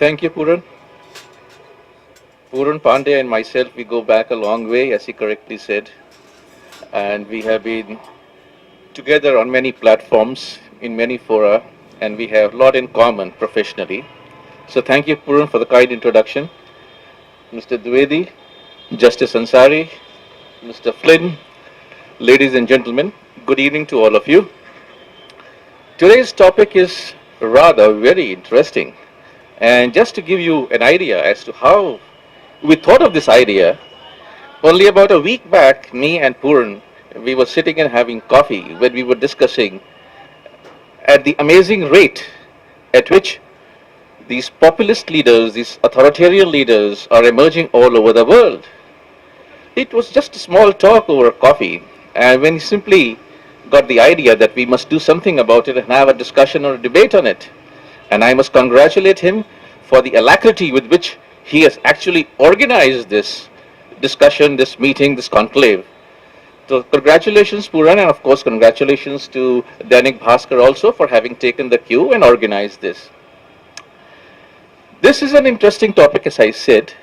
Thank you, Puran. Puran Pandey and myself, we go back a long way, as he correctly said, and we have been together on many platforms, in many fora, and we have a lot in common professionally. So thank you, Puran, for the kind introduction. Mr. Dwivedi, Justice Ansari, Mr. Flynn, ladies and gentlemen, good evening to all of you. Today's topic is rather very interesting. And just to give you an idea as to how we thought of this idea, only about a week back, me and Puran, we were sitting and having coffee when we were discussing at the amazing rate at which these populist leaders, these authoritarian leaders are emerging all over the world. It was just a small talk over coffee, and when he simply got the idea that we must do something about it and have a discussion or a debate on it. And I must congratulate him for the alacrity with which he has actually organized this discussion, this meeting, this conclave. So congratulations, Puran, and of course congratulations to Dainik Bhaskar also for having taken the cue and organized this. This is an interesting topic, as I said.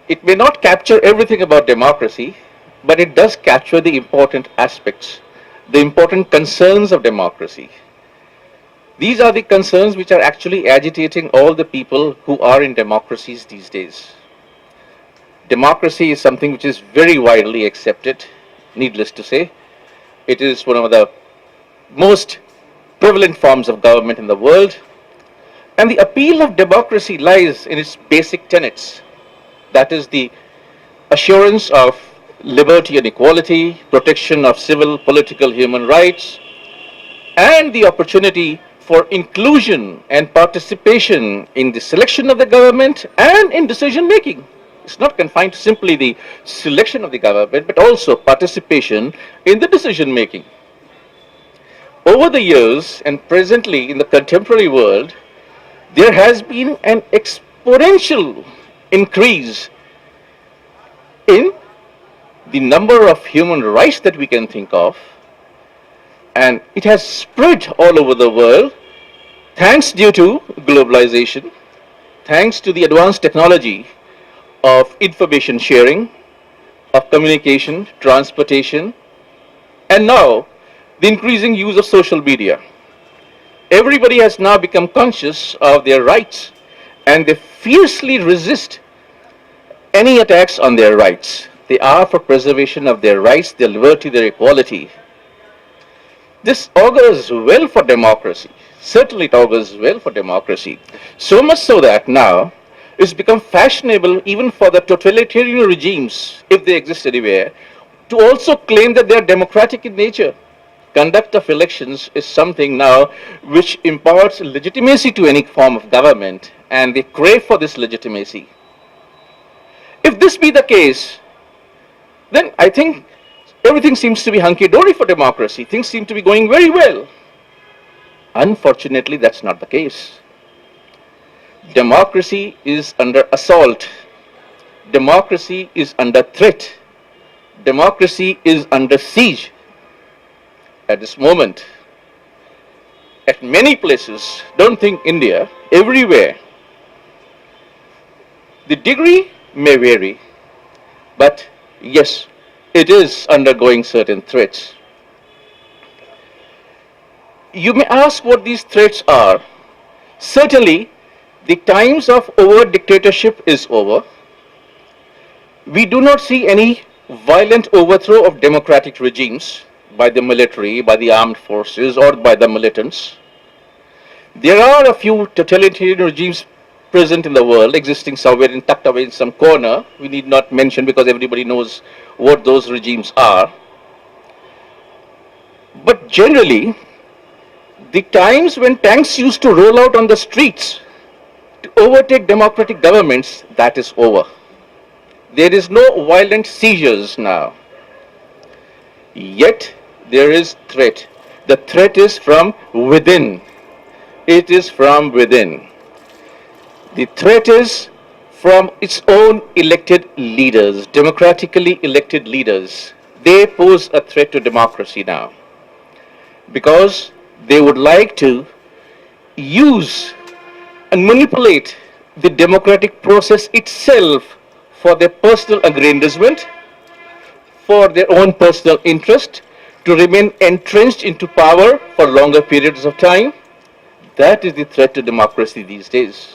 It may not capture everything about democracy, but it does capture the important aspects, the important concerns of democracy. These are the concerns which are actually agitating all the people who are in democracies these days. Democracy is something which is very widely accepted, needless to say. It is one of the most prevalent forms of government in the world. And the appeal of democracy lies in its basic tenets. That is the assurance of liberty and equality, protection of civil, political, human rights, and the opportunity for inclusion and participation in the selection of the government and in decision making. It's not confined to simply the selection of the government, but also participation in the decision making. Over the years and presently in the contemporary world, there has been an exponential increase in the number of human rights that we can think of, and it has spread all over the world thanks due to globalization, thanks to the advanced technology of information sharing, of communication, transportation, and now the increasing use of social media. Everybody has now become conscious of their rights, and they fiercely resist any attacks on their rights. They are for preservation of their rights, their liberty, their equality. This augurs well for democracy. Certainly it augurs well for democracy. So much so that now it's become fashionable even for the totalitarian regimes, if they exist anywhere, to also claim that they are democratic in nature. Conduct of elections is something now which imparts legitimacy to any form of government, and they crave for this legitimacy. If this be the case, then I think everything seems to be hunky-dory for democracy. Things seem to be going very well. Unfortunately, that's not the case. Democracy is under assault. Democracy is under threat. Democracy is under siege at this moment. At many places, don't think India, everywhere. The degree may vary, but yes, it is undergoing certain threats. You may ask what these threats are. Certainly, the times of overt dictatorship is over. We do not see any violent overthrow of democratic regimes by the military, by the armed forces, or by the militants. There are a few totalitarian regimes present in the world, existing somewhere and tucked away in some corner. We need not mention because everybody knows what those regimes are. But generally, the times when tanks used to roll out on the streets to overtake democratic governments, that is over. There is no violent seizures now. Yet, there is threat. The threat is from within. It is from within. The threat is from its own elected leaders, democratically elected leaders. They pose a threat to democracy now because they would like to use and manipulate the democratic process itself for their personal aggrandizement, for their own personal interest, to remain entrenched into power for longer periods of time. That is the threat to democracy these days.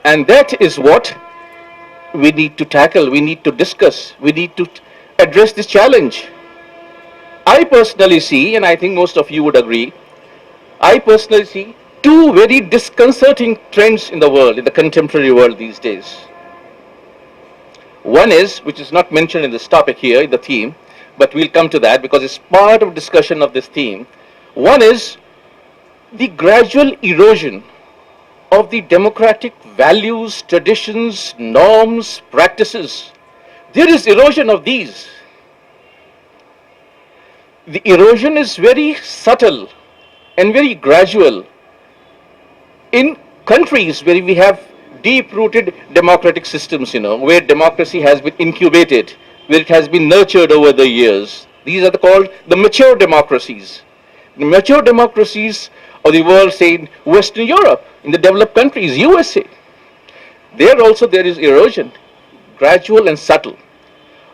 And that is what we need to tackle, we need to discuss, we need to address this challenge. I personally see, and I think most of you would agree, I personally see two very disconcerting trends in the world, in the contemporary world these days. One is, which is not mentioned in this topic here, in the theme, but we'll come to that because it's part of discussion of this theme. One is the gradual erosion of the democratic values, traditions, norms, practices. There is erosion of these. The erosion is very subtle and very gradual in countries where we have deep-rooted democratic systems, where democracy has been incubated, where it has been nurtured over the years. These are called the mature democracies. The mature democracies of the world, say in Western Europe, in the developed countries, USA. There also there is erosion, gradual and subtle.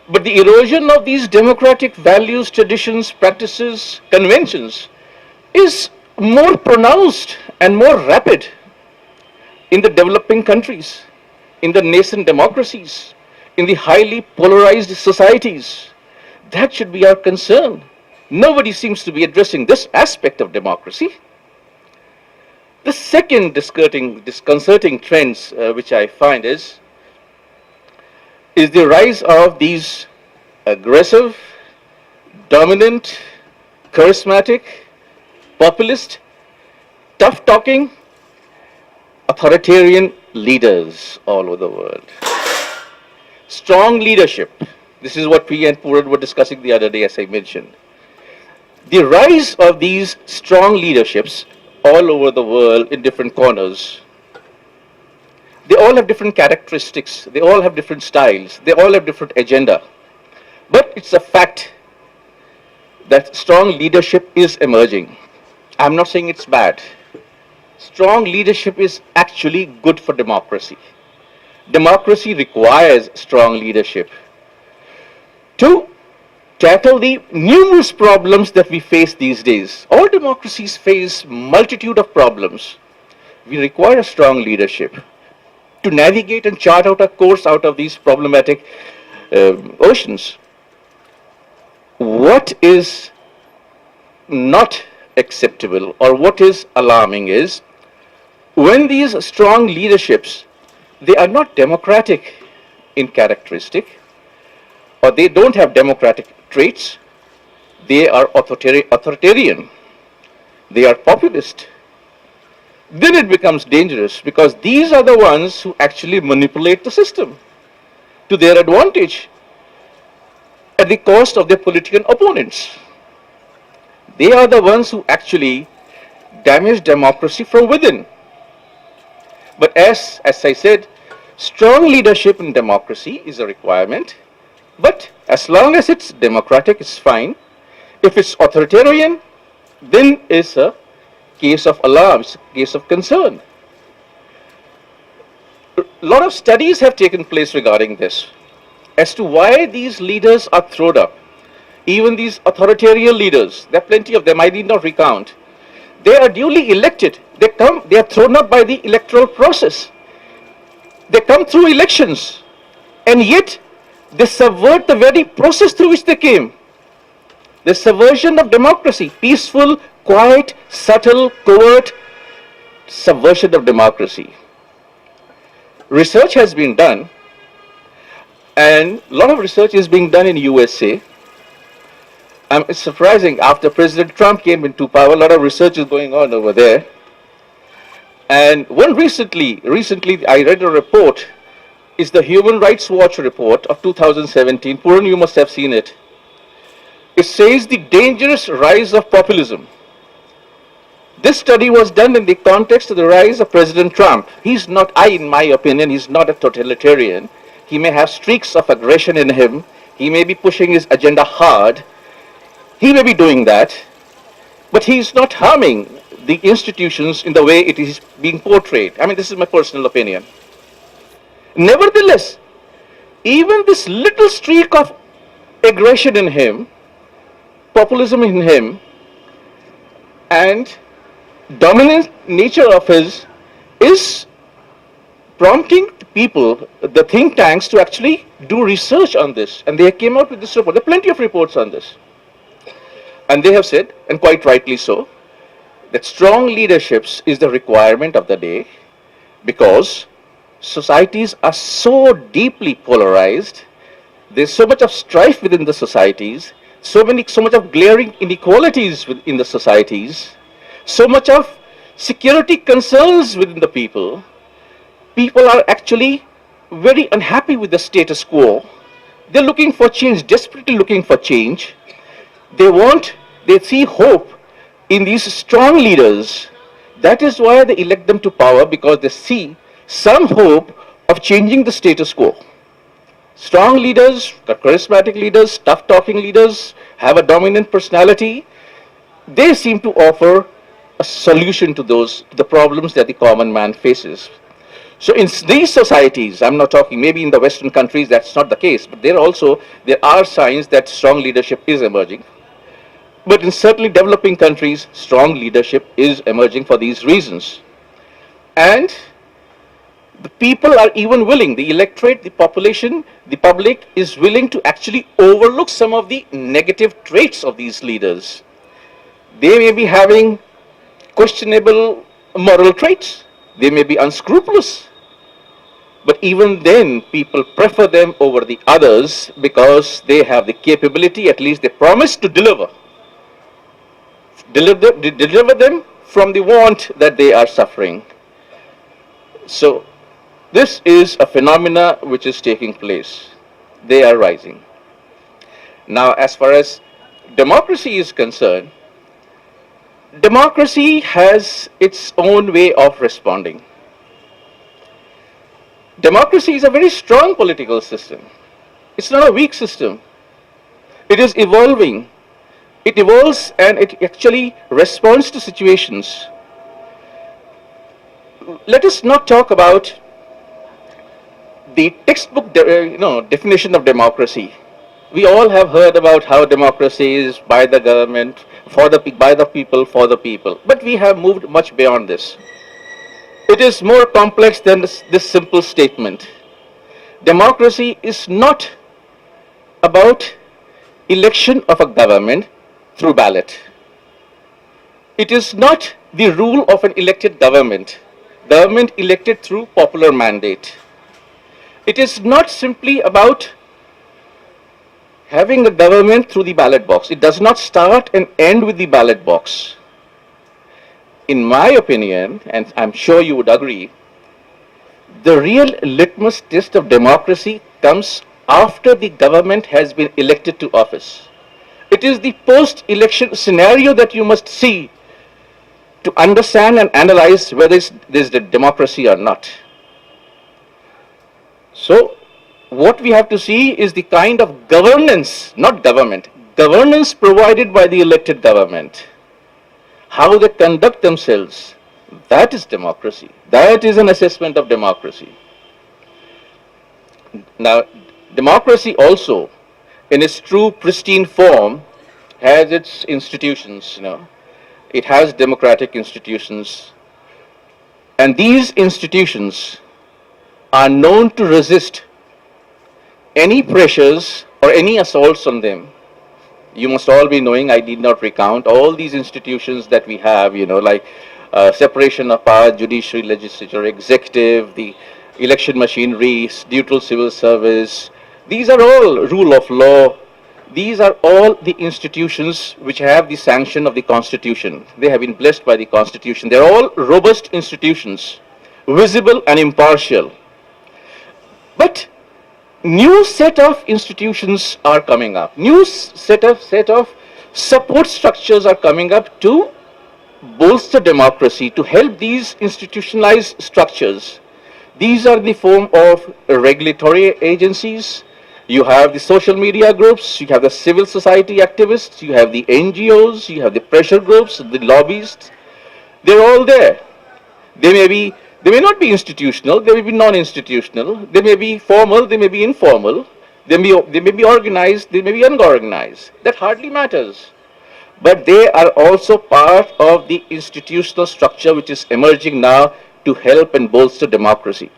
But the erosion of these democratic values, traditions, practices, conventions is more pronounced and more rapid in the developing countries, in the nascent democracies, in the highly polarized societies. That should be our concern. Nobody seems to be addressing this aspect of democracy. The second disconcerting trends which I find is the rise of these aggressive, dominant, charismatic, populist, tough-talking, authoritarian leaders all over the world. Strong leadership. This is what we and Puran were discussing the other day, as I mentioned. The rise of these strong leaderships all over the world in different corners. They all have different characteristics. They all have different styles. They all have different agenda. But it's a fact that strong leadership is emerging. I'm not saying it's bad. Strong leadership is actually good for democracy. Democracy requires strong leadership to tackle the numerous problems that we face these days. All democracies face multitude of problems. We require strong leadership to navigate and chart out a course out of these problematic oceans. What is not acceptable or what is alarming is when these strong leaderships, they are not democratic in characteristic, or they don't have democratic traits, they are authoritarian, they are populist, then it becomes dangerous because these are the ones who actually manipulate the system to their advantage at the cost of their political opponents. They are the ones who actually damage democracy from within. But as I said, strong leadership in democracy is a requirement. But as long as it's democratic, it's fine. If it's authoritarian, then it's a case of alarm, it's a case of concern. A lot of studies have taken place regarding this as to why these leaders are thrown up. Even these authoritarian leaders, there are plenty of them, I need not recount. They are duly elected. They are thrown up by the electoral process. They come through elections, and yet they subvert the very process through which they came. The subversion of democracy, peaceful, quiet, subtle, covert subversion of democracy. Research has been done, and a lot of research is being done in USA. It's surprising, after President Trump came into power, a lot of research is going on over there. And one recently I read a report, is the Human Rights Watch report of 2017. Puran, you must have seen it. It says the dangerous rise of populism. This study was done in the context of the rise of President Trump. He's not, in my opinion, he's not a totalitarian. He may have streaks of aggression in him. He may be pushing his agenda hard. He may be doing that, but he's not harming the institutions in the way it is being portrayed. I mean, this is my personal opinion. Nevertheless, even this little streak of aggression in him, populism in him, and dominant nature of his is prompting people, the think tanks, to actually do research on this. And they came out with this report. There are plenty of reports on this. And they have said, and quite rightly so, that strong leaderships is the requirement of the day, because societies are so deeply polarized. There's so much of strife within the societies, so much of glaring inequalities within the societies, so much of security concerns within the people. People are actually very unhappy with the status quo. They're looking for change, desperately looking for change. They see hope in these strong leaders. That is why they elect them to power, because they see some hope of changing the status quo. Strong leaders, charismatic leaders, tough-talking leaders, have a dominant personality. They seem to offer a solution to the problems that the common man faces. So in these societies, I'm not talking, maybe in the Western countries that's not the case, but there are signs that strong leadership is emerging. But in certainly developing countries, strong leadership is emerging for these reasons. And the people are even willing, the electorate, the population, the public is willing to actually overlook some of the negative traits of these leaders. They may be having questionable moral traits. They may be unscrupulous. But even then, people prefer them over the others because they have the capability, at least they promise to deliver them from the want that they are suffering. So this is a phenomena which is taking place. They are rising. Now, as far as democracy is concerned, democracy has its own way of responding. Democracy is a very strong political system. It's not a weak system. It is evolving. It evolves and it actually responds to situations. Let us not talk about the textbook definition of democracy. We all have heard about how democracy is by the government, by the people, for the people. But we have moved much beyond this. It is more complex than this simple statement. Democracy is not about election of a government through ballot. It is not the rule of an elected government elected through popular mandate. It is not simply about having a government through the ballot box. It does not start and end with the ballot box. In my opinion, and I'm sure you would agree, the real litmus test of democracy comes after the government has been elected to office. It is the post-election scenario that you must see to understand and analyze whether there's a democracy or not. So, what we have to see is the kind of governance, not government, governance provided by the elected government. How they conduct themselves, that is democracy. That is an assessment of democracy. Now, democracy also, in its true pristine form, has its institutions, It has democratic institutions. And these institutions are known to resist any pressures or any assaults on them. You must all be knowing, I need not recount, all these institutions that we have, like separation of power, judiciary, legislature, executive, the election machinery, neutral civil service. These are all rule of law. These are all the institutions which have the sanction of the Constitution. They have been blessed by the Constitution. They're all robust institutions, visible and impartial. But new set of institutions are coming up. New set of support structures are coming up to bolster democracy, to help these institutionalized structures. These are the form of regulatory agencies. You have the social media groups, you have the civil society activists, you have the NGOs, you have the pressure groups, the lobbyists. They're all there. They may be, they may not be institutional, they may be non-institutional, they may be formal, they may be informal, they may be organized, they may be unorganized. That hardly matters. But they are also part of the institutional structure which is emerging now to help and bolster democracy.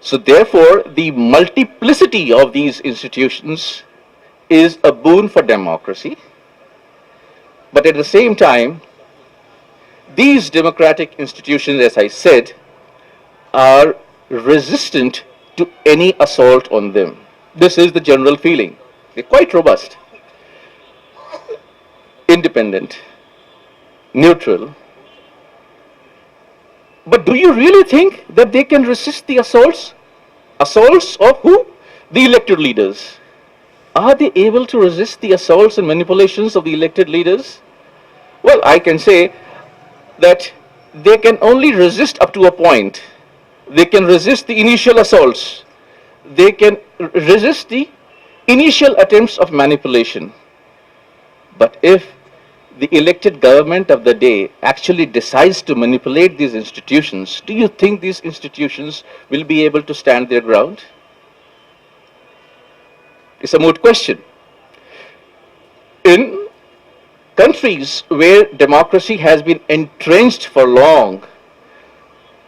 So therefore, the multiplicity of these institutions is a boon for democracy. But at the same time, these democratic institutions, as I said, are resistant to any assault on them. This is the general feeling. They're quite robust, independent, neutral. But do you really think that they can resist the assaults? Assaults of who? The elected leaders. Are they able to resist the assaults and manipulations of the elected leaders? Well, I can say that they can only resist up to a point. They can resist the initial assaults. They can resist the initial attempts of manipulation. But if the elected government of the day actually decides to manipulate these institutions, do you think these institutions will be able to stand their ground? It's a moot question. In countries where democracy has been entrenched for long,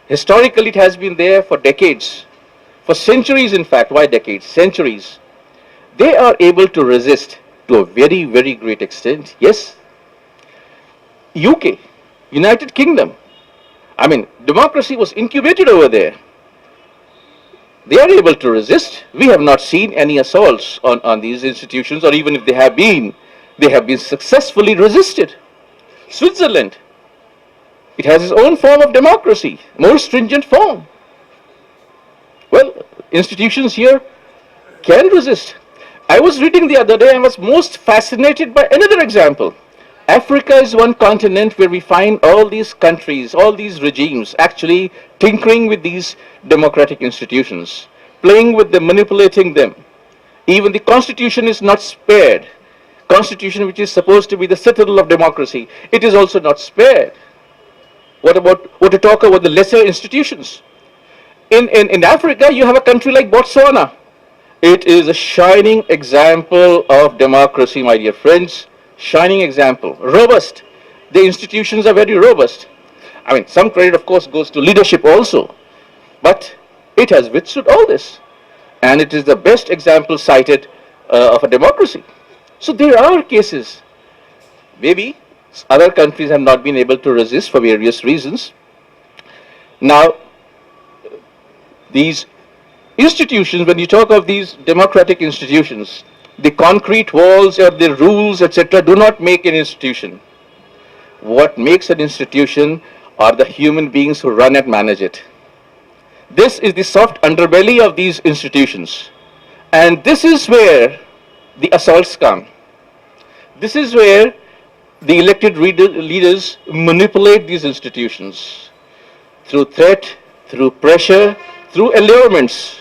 historically it has been there for decades, for centuries in fact. Why decades? Centuries. They are able to resist to a very, very great extent. Yes. UK, United Kingdom. I mean, democracy was incubated over there. They are able to resist. We have not seen any assaults on these institutions, or even if they have been successfully resisted. Switzerland, it has its own form of democracy, more stringent form. Well, institutions here can resist. I was reading the other day, I was most fascinated by another example. Africa is one continent where we find all these countries, all these regimes actually tinkering with these democratic institutions, playing with them, manipulating them. Even the constitution is not spared. Constitution, which is supposed to be the citadel of democracy, it is also not spared. What to talk about the lesser institutions? In Africa, you have a country like Botswana. It is a shining example of democracy, my dear friends. Shining example. Robust. The institutions are very robust. I mean, some credit, of course, goes to leadership also. But it has withstood all this. And it is the best example cited of a democracy. So there are cases. Maybe other countries have not been able to resist for various reasons. Now, these institutions, when you talk of these democratic institutions, the concrete walls or the rules, etc., do not make an institution. What makes an institution are the human beings who run and manage it. This is the soft underbelly of these institutions. And this is where the assaults come. This is where the elected leaders manipulate these institutions through threat, through pressure, through allurements.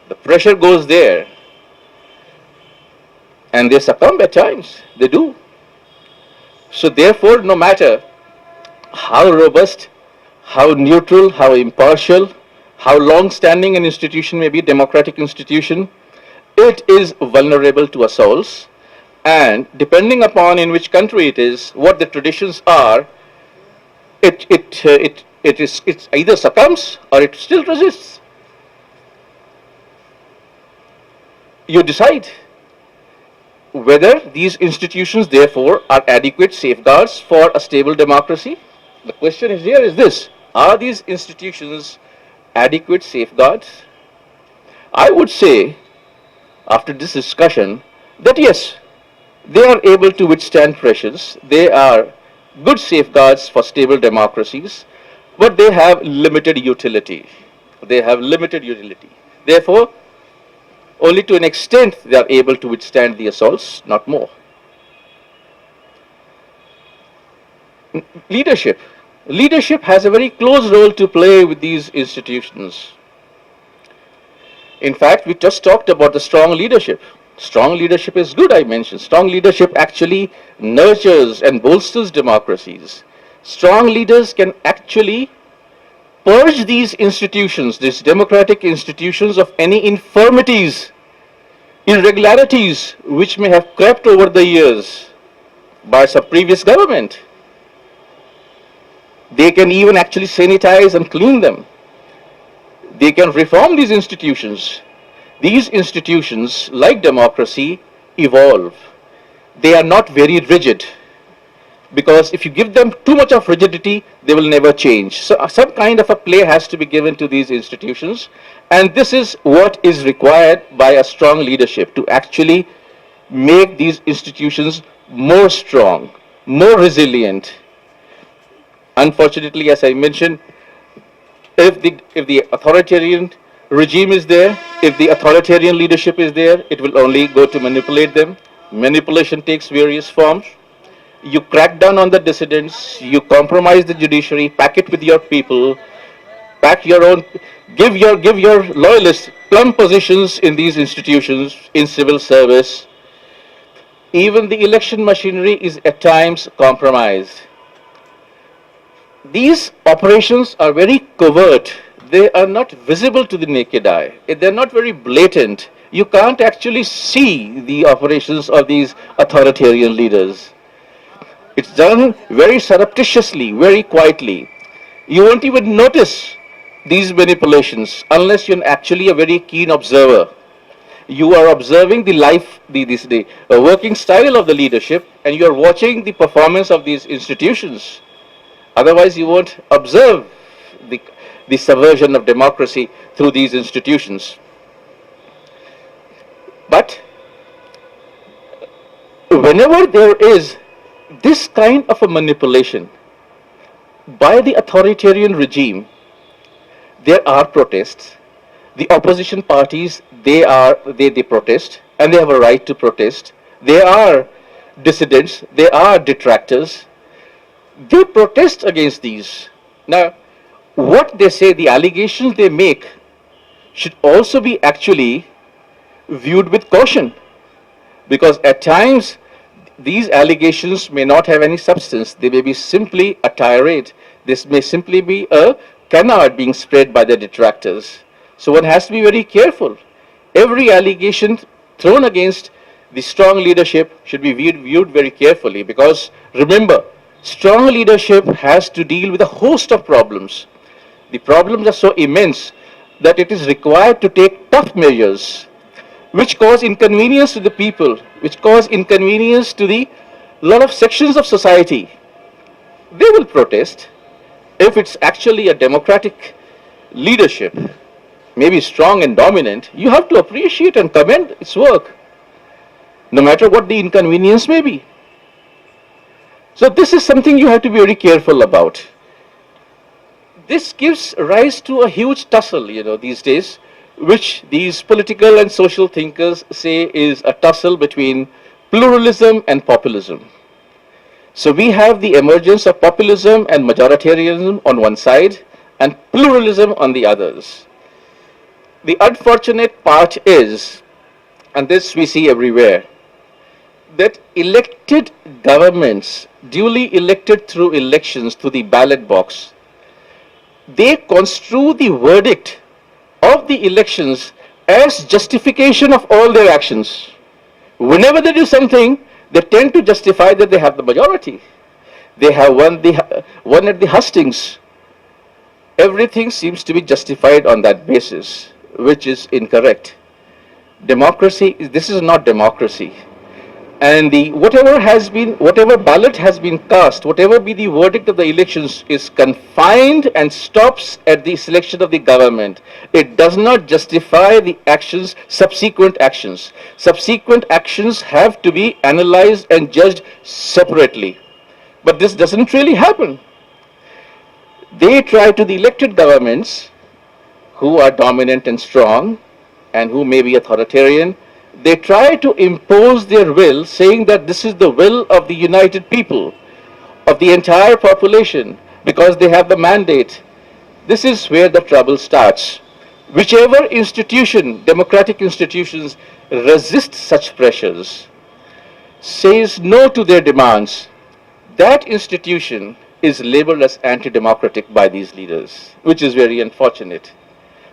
The pressure goes there, and they succumb at times. They do. So therefore, no matter how robust, how neutral, how impartial, how long-standing an institution may be, a democratic institution, it is vulnerable to assaults. And depending upon in which country it is, what the traditions are, it either succumbs or it still resists. You decide whether these institutions, therefore, are adequate safeguards for a stable democracy. The question is here is this: are these institutions adequate safeguards? I would say, after this discussion, that yes, they are able to withstand pressures. They are good safeguards for stable democracies, but they have limited utility. Therefore, only to an extent they are able to withstand the assaults, not more. Leadership. Leadership has a very close role to play with these institutions. In fact, we just talked about the strong leadership. Strong leadership is good, I mentioned. Strong leadership actually nurtures and bolsters democracies. Strong leaders can actually purge these institutions, these democratic institutions, of any infirmities, irregularities which may have crept over the years by some previous government. They can even actually sanitize and clean them. They can reform these institutions. These institutions, like democracy, evolve. They are not very rigid, because if you give them too much of rigidity, they will never change. So some kind of a play has to be given to these institutions, and this is what is required by a strong leadership to actually make these institutions more strong, more resilient. Unfortunately, as I mentioned, if the authoritarian regime is there, if the authoritarian leadership is there, it will only go to manipulate them. Manipulation takes various forms. You crack down on the dissidents, you compromise the judiciary, pack it with your people, pack your own, give your loyalists plum positions in these institutions, in civil service. Even the election machinery is at times compromised. These operations are very covert. They are not visible to the naked eye. They're not very blatant. You can't actually see the operations of these authoritarian leaders. It's done very surreptitiously, very quietly. You won't even notice these manipulations unless you're actually a very keen observer. You are observing the life, the working style of the leadership, and you are watching the performance of these institutions. Otherwise, you won't observe the subversion of democracy through these institutions. But whenever there is this kind of a manipulation by the authoritarian regime, there are protests. The opposition parties, they protest, and they have a right to protest. They are dissidents, they are detractors. They protest against these. Now, what they say, the allegations they make, should also be actually viewed with caution, because at times these allegations may not have any substance. They may be simply a tirade. This may simply be a canard being spread by the detractors. So one has to be very careful. Every allegation thrown against the strong leadership should be viewed very carefully, because remember, strong leadership has to deal with a host of problems. The problems are so immense that it is required to take tough measures, which cause inconvenience to the people, which cause inconvenience to the lot of sections of society. They will protest. If it's actually a democratic leadership, maybe strong and dominant, you have to appreciate and commend its work, no matter what the inconvenience may be. So this is something you have to be very careful about. This gives rise to a huge tussle, these days, which these political and social thinkers say is a tussle between pluralism and populism. So we have the emergence of populism and majoritarianism on one side, and pluralism on the others. The unfortunate part is, and this we see everywhere, that elected governments, duly elected through elections, through the ballot box, they construe the verdict of the elections as justification of all their actions. Whenever they do something, they tend to justify that they have the majority. They have won at the hustings. Everything seems to be justified on that basis, which is incorrect. Democracy, this is not democracy. And whatever ballot has been cast, whatever be the verdict of the elections, is confined and stops at the selection of the government. It does not justify the actions, subsequent actions. Subsequent actions have to be analyzed and judged separately. But this doesn't really happen. They try to the elected governments, who are dominant and strong, and who may be authoritarian, they try to impose their will, saying that this is the will of the united people, of the entire population, because they have the mandate. This is where the trouble starts. Whichever institution, democratic institutions, resist such pressures, says no to their demands, that institution is labeled as anti-democratic by these leaders, which is very unfortunate.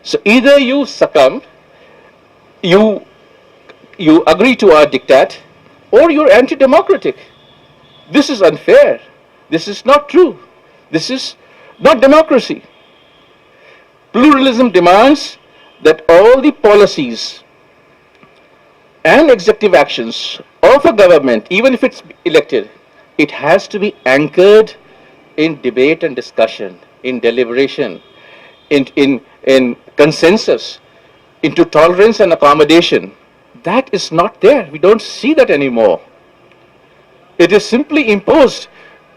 So either you succumb, you, you agree to our diktat, or you're anti-democratic. This is unfair. This is not true. This is not democracy. Pluralism demands that all the policies and executive actions of a government, even if it's elected, it has to be anchored in debate and discussion, in deliberation, in consensus, into tolerance and accommodation. That is not there. We don't see that anymore. It is simply imposed.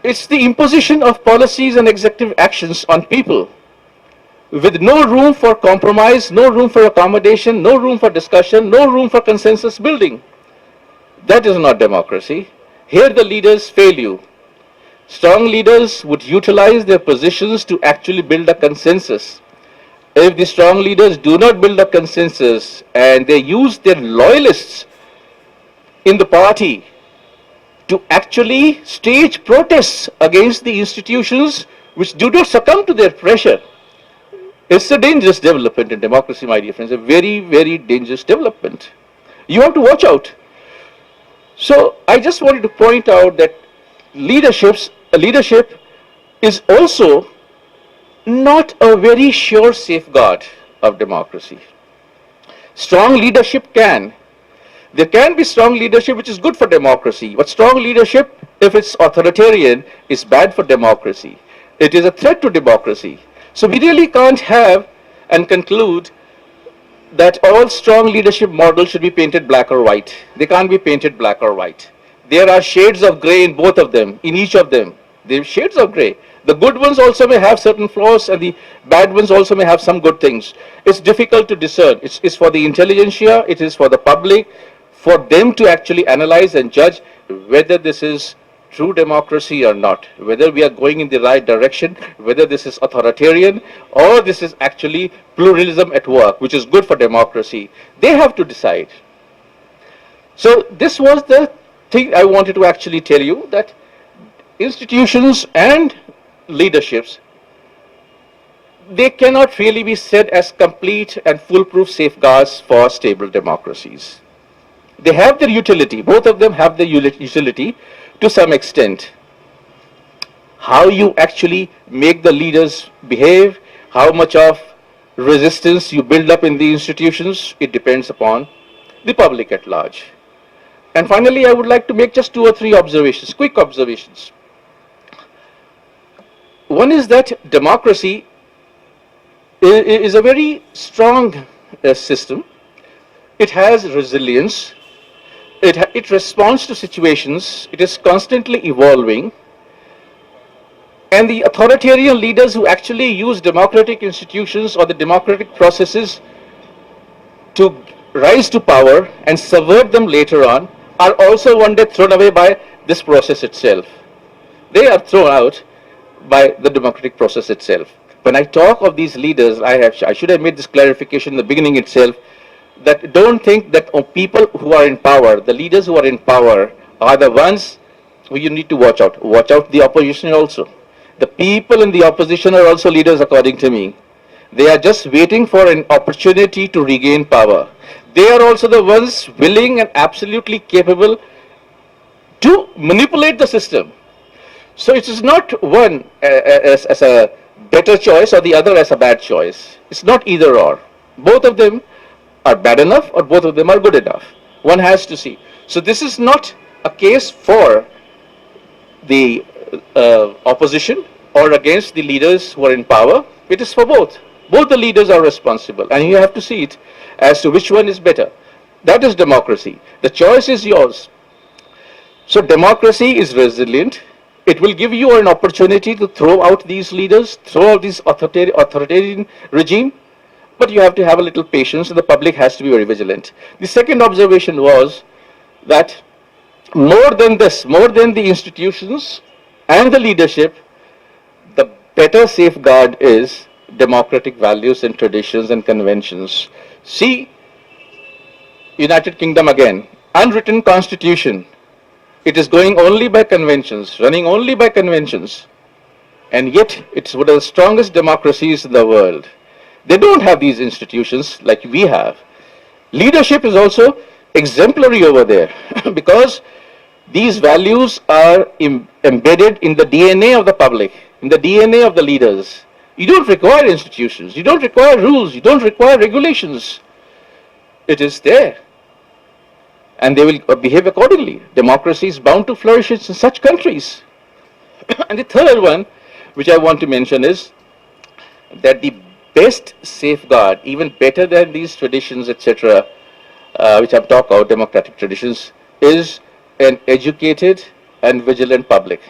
It's the imposition of policies and executive actions on people with no room for compromise, no room for accommodation, no room for discussion, no room for consensus building. That is not democracy. Here the leaders fail you. Strong leaders would utilize their positions to actually build a consensus. If the strong leaders do not build a consensus and they use their loyalists in the party to actually stage protests against the institutions which do not succumb to their pressure, it's a dangerous development in democracy, my dear friends, a very, very dangerous development. You have to watch out. So I just wanted to point out that leadership is also not a very sure safeguard of democracy. Strong leadership there can be strong leadership which is good for democracy, but strong leadership, if it's authoritarian, is bad for democracy. It is a threat to democracy. So we really can't have and conclude that all strong leadership models should be painted black or white. They can't be painted black or white. There are shades of gray in both of them, in each of them. There are shades of gray. The good ones also may have certain flaws and the bad ones also may have some good things. It's difficult to discern. It's for the intelligentsia, it is for the public, for them to actually analyze and judge whether this is true democracy or not, whether we are going in the right direction, whether this is authoritarian or this is actually pluralism at work, which is good for democracy. They have to decide. So this was the thing I wanted to actually tell you, that institutions and leaderships, they cannot really be said as complete and foolproof safeguards for stable democracies. They have their utility, both of them have their utility to some extent. How you actually make the leaders behave, how much of resistance you build up in the institutions, it depends upon the public at large. And finally, I would like to make just 2 or 3 observations, quick observations. One is that democracy is a very strong system. It has resilience. It responds to situations. It is constantly evolving. And the authoritarian leaders who actually use democratic institutions or the democratic processes to rise to power and subvert them later on are also one day thrown away by this process itself. They are thrown out by the democratic process itself. When I talk of these leaders, I should have made this clarification in the beginning itself, that don't think that people who are in power, the leaders who are in power, are the ones who you need to watch out. Watch out the opposition also. The people in the opposition are also leaders according to me. They are just waiting for an opportunity to regain power. They are also the ones willing and absolutely capable to manipulate the system. So it is not one as a better choice or the other as a bad choice. It's not either or. Both of them are bad enough or both of them are good enough. One has to see. So this is not a case for the opposition or against the leaders who are in power. It is for both. Both the leaders are responsible, and you have to see it as to which one is better. That is democracy. The choice is yours. So democracy is resilient. It will give you an opportunity to throw out these leaders, throw out this authoritarian regime, but you have to have a little patience, and the public has to be very vigilant. The second observation was that more than this, more than the institutions and the leadership, the better safeguard is democratic values and traditions and conventions. See, United Kingdom again, unwritten constitution. It is going only by conventions, running only by conventions. And yet, it's one of the strongest democracies in the world. They don't have these institutions like we have. Leadership is also exemplary over there because these values are embedded in the DNA of the public, in the DNA of the leaders. You don't require institutions, you don't require rules, you don't require regulations. It is there. And they will behave accordingly. Democracy is bound to flourish in such countries. And the third one, which I want to mention, is that the best safeguard, even better than these traditions, etc., which I've talked about, democratic traditions, is an educated and vigilant public.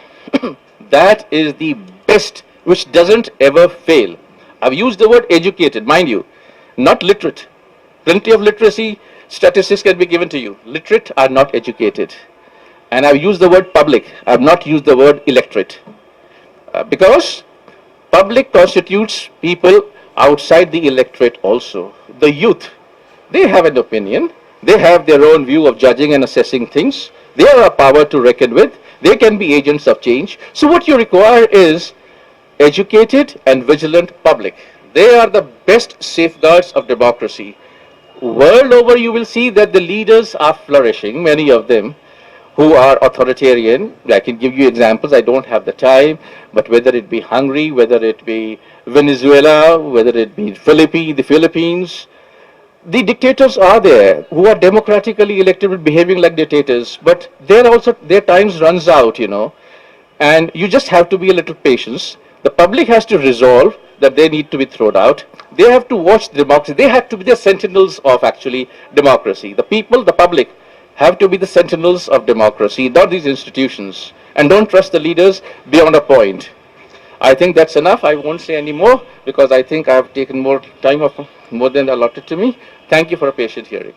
That is the best, which doesn't ever fail. I've used the word educated, mind you, not literate. Plenty of literacy statistics can be given to you. Literate are not educated. And I've used the word public. I've not used the word electorate. Because public constitutes people outside the electorate also. The youth, they have an opinion. They have their own view of judging and assessing things. They are a power to reckon with. They can be agents of change. So what you require is educated and vigilant public. They are the best safeguards of democracy. World over, you will see that the leaders are flourishing, many of them, who are authoritarian. I can give you examples, I don't have the time, but whether it be Hungary, whether it be Venezuela, whether it be the Philippines, the dictators are there who are democratically elected behaving like dictators, but they're also, their times runs out, and you just have to be a little patient. The public has to resolve that they need to be thrown out. They have to watch democracy. They have to be the sentinels of actually democracy. The people, the public, have to be the sentinels of democracy, not these institutions. And don't trust the leaders beyond a point. I think that's enough. I won't say any more because I think I've taken more time, more than allotted to me. Thank you for a patient hearing.